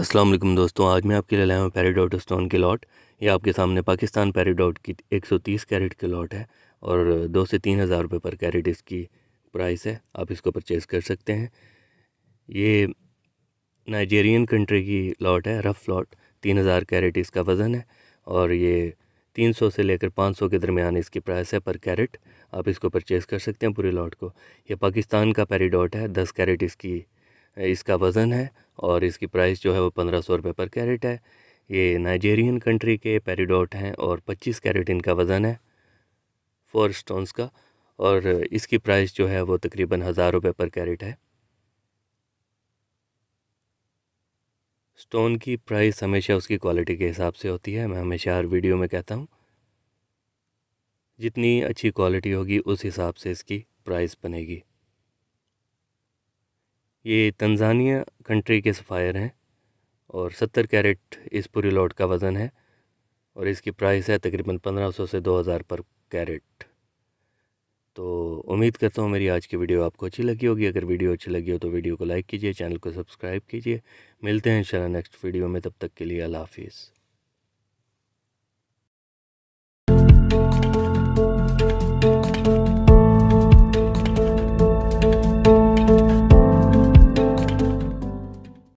अस्सलाम वालेकुम दोस्तों, आज मैं आपके लिए लाया हूँ पेरिडोट स्टोन के लॉट। ये आपके सामने पाकिस्तान पेरिडोट की 130 कैरेट के लॉट है और 2 से 3 हज़ार रुपये पर कैरेट इसकी प्राइस है। आप इसको परचेज़ कर सकते हैं। ये नाइजेरियन कंट्री की लॉट है, रफ़ लॉट। 3000 कैरेट इसका वज़न है और ये 300 से लेकर 500 के दरमियान इसकी प्राइस है पर कैरेट। आप इसको परचेज़ कर सकते हैं पूरे लॉट को। ये पाकिस्तान का पेरिडोट है, 10 कैरेट इसका वज़न है और इसकी प्राइस जो है वो 1500 रुपये पर कैरेट है। ये नाइजेरियन कंट्री के पेरिडोट हैं और 25 कैरेट इनका वज़न है 4 स्टोन्स का, और इसकी प्राइस जो है वो तकरीबन 1000 रुपये पर कैरेट है। स्टोन की प्राइस हमेशा उसकी क्वालिटी के हिसाब से होती है। मैं हमेशा हर वीडियो में कहता हूँ, जितनी अच्छी क्वालिटी होगी उस हिसाब से इसकी प्राइस बनेगी। ये तंजानिया कंट्री के सफ़ायर हैं और 70 कैरेट इस पूरी लॉट का वज़न है और इसकी प्राइस है तकरीबन 1500 से 2000 पर कैरेट। तो उम्मीद करता हूँ मेरी आज की वीडियो आपको अच्छी लगी होगी। अगर वीडियो अच्छी लगी हो तो वीडियो को लाइक कीजिए, चैनल को सब्सक्राइब कीजिए। मिलते हैं इंशाल्लाह नेक्स्ट वीडियो में, तब तक के लिए अल्लाह हाफिज़।